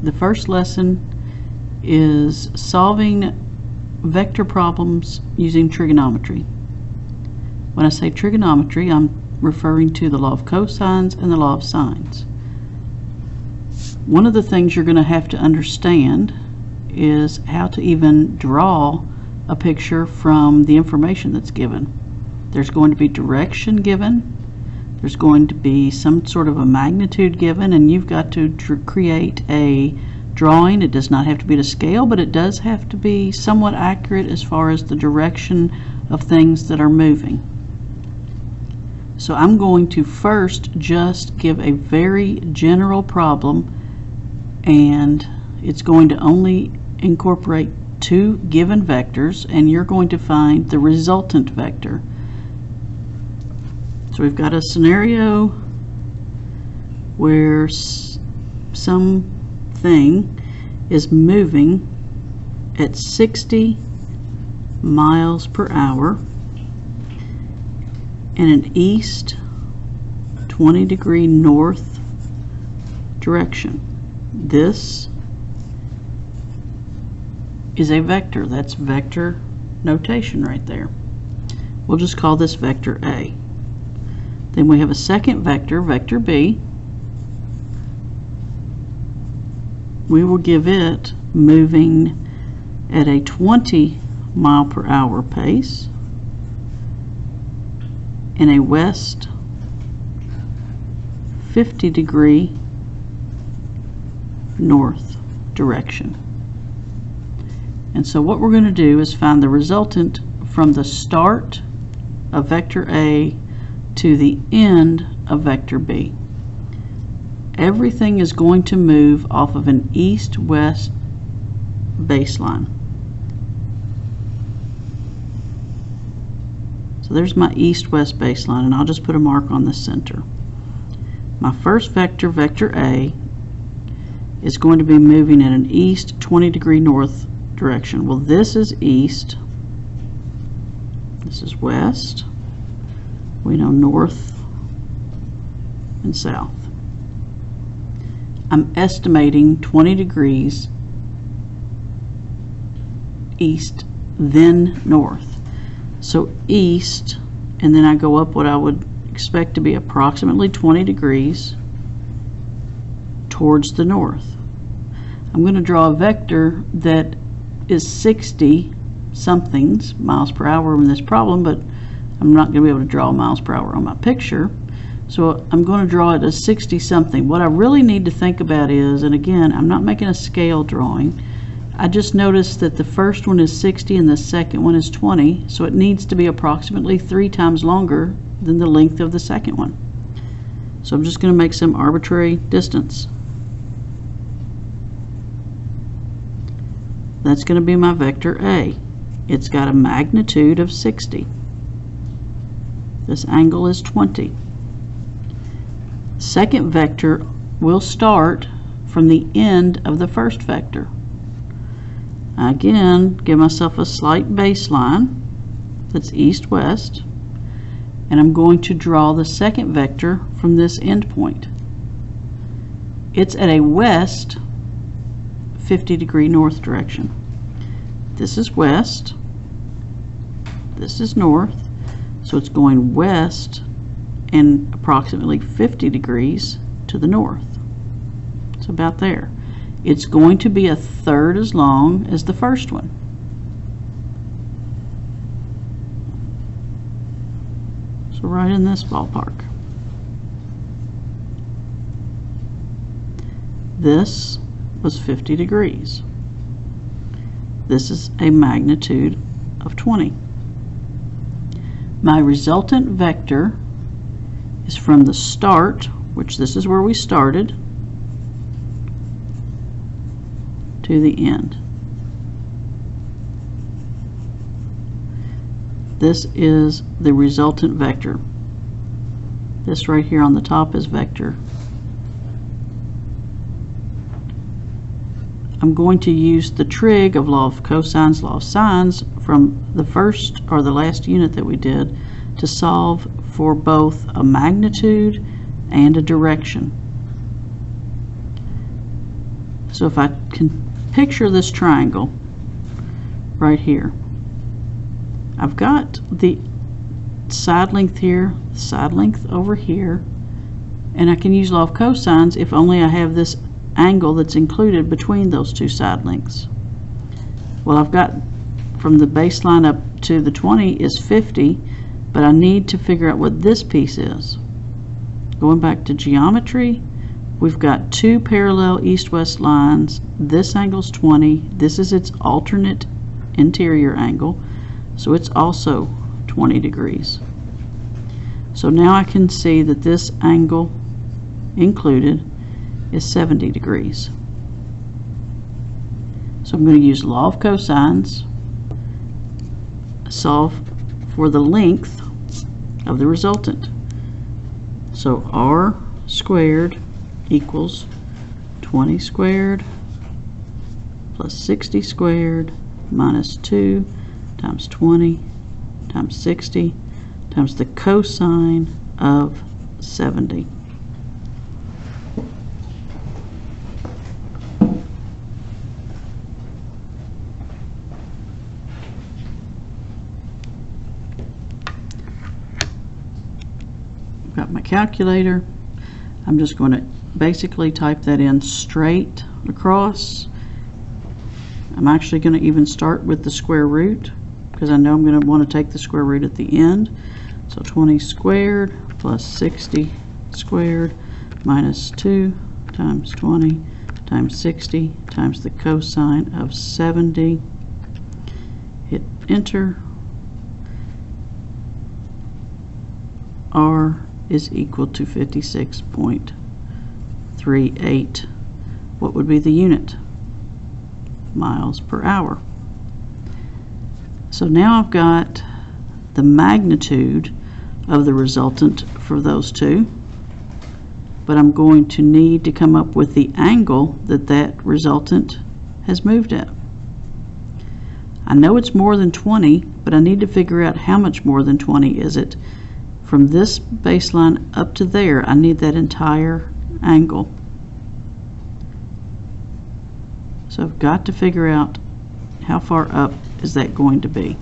The first lesson is solving vector problems using trigonometry. When I say trigonometry, I'm referring to the law of cosines and the law of sines. One of the things you're going to have to understand is how to even draw a picture from the information that's given. There's going to be direction given, there's going to be some sort of a magnitude given, and you've got to create a drawing. It does not have to be to scale, but it does have to be somewhat accurate as far as the direction of things that are moving. So I'm going to first just give a very general problem, and it's going to only incorporate two given vectors, and you're going to find the resultant vector. So we've got a scenario where something is moving at 60 miles per hour in an east 20-degree north direction. This is a vector. That's vector notation right there. We'll just call this vector A. Then we have a second vector, vector B. We will give it moving at a 20-mile-per-hour pace in a west 50-degree north direction. And so what we're going to do is find the resultant from the start of vector A to the end of vector B. Everything is going to move off of an east-west baseline. So there's my east-west baseline, and I'll just put a mark on the center. My first vector, vector A, is going to be moving in an east 20-degree north direction. Well, this is east, this is west, we know north and south. I'm estimating 20 degrees east, then north. So east, and then I go up what I would expect to be approximately 20 degrees towards the north. I'm going to draw a vector that is 60 somethings miles per hour in this problem, but I'm not going to be able to draw miles per hour on my picture. So I'm going to draw it as 60 something. What I really need to think about is, and again, I'm not making a scale drawing, I just noticed that the first one is 60 and the second one is 20, so it needs to be approximately 3 times longer than the length of the second one. So I'm just going to make some arbitrary distance. That's going to be my vector A. It's got a magnitude of 60. This angle is 20. Second vector will start from the end of the first vector. Again, give myself a slight baseline that's east-west, and I'm going to draw the second vector from this end point. It's at a west 50-degree north direction. This is west, this is north, so it's going west and approximately 50 degrees to the north. It's about there. It's going to be a third as long as the first one. So right in this ballpark. This was 50 degrees. This is a magnitude of 20. My resultant vector is from the start, which this is where we started, to the end. This is the resultant vector. This right here on the top is vector. I'm going to use the trig of law of cosines, law of sines from the first or the last unit that we did to solve for both a magnitude and a direction. So if I can picture this triangle right here, I've got the side length here, side length over here, and I can use law of cosines if only I have this angle that's included between those two side lengths. Well, I've got from the baseline up to the 20 is 50, but I need to figure out what this piece is. Going back to geometry, we've got two parallel east-west lines. This angle's 20. This is its alternate interior angle, so it's also 20 degrees. So now I can see that this angle included is 70 degrees. So I'm going to use law of cosines, solve for the length of the resultant. So r squared equals 20 squared plus 60 squared minus 2 times 20 times 60 times the cosine of 70. I've got my calculator. I'm just going to basically type that in straight across. I'm actually going to even start with the square root because I know I'm going to want to take the square root at the end. So 20 squared plus 60 squared minus 2 times 20 times 60 times the cosine of 70. Hit enter. R is equal to 56.38. What would be the unit? Miles per hour. So now I've got the magnitude of the resultant for those two, but I'm going to need to come up with the angle that that resultant has moved at. I know it's more than 20, but I need to figure out how much more than 20 is it. From this baseline up to there, I need that entire angle. So I've got to figure out how far up is that going to be.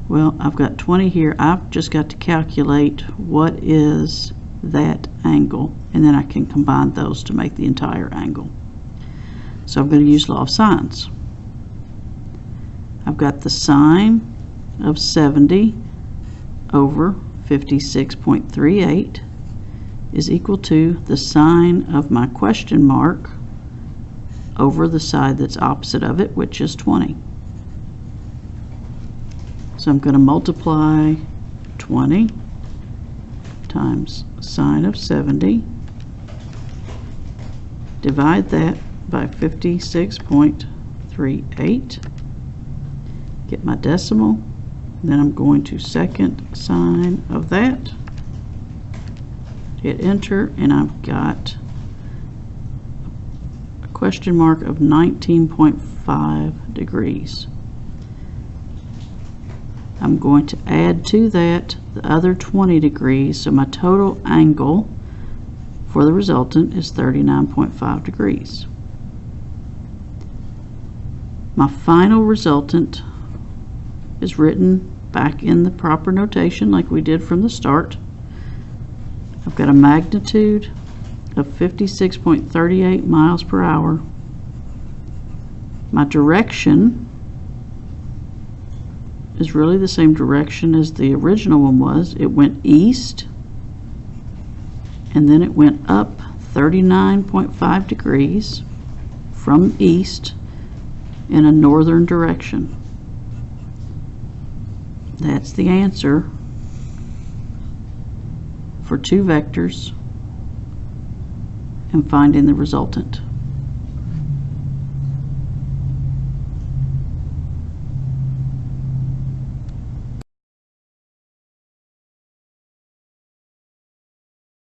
Well, I've got 20 here. I've just got to calculate what is that angle, and then I can combine those to make the entire angle. So I'm going to use law of sines. I've got the sine of 70 over 56.38 is equal to the sine of my question mark over the side that's opposite of it, which is 20. So I'm going to multiply 20 times sine of 70, divide that by 56.38, get my decimal. Then I'm going to second sine of that, hit enter, and I've got a question mark of 19.5 degrees. I'm going to add to that the other 20 degrees, so my total angle for the resultant is 39.5 degrees. My final resultant is written back in the proper notation like we did from the start. I've got a magnitude of 56.38 miles per hour. My direction is really the same direction as the original one was. It went east and then it went up 39.5 degrees from east in a northern direction. That's the answer for two vectors and finding the resultant.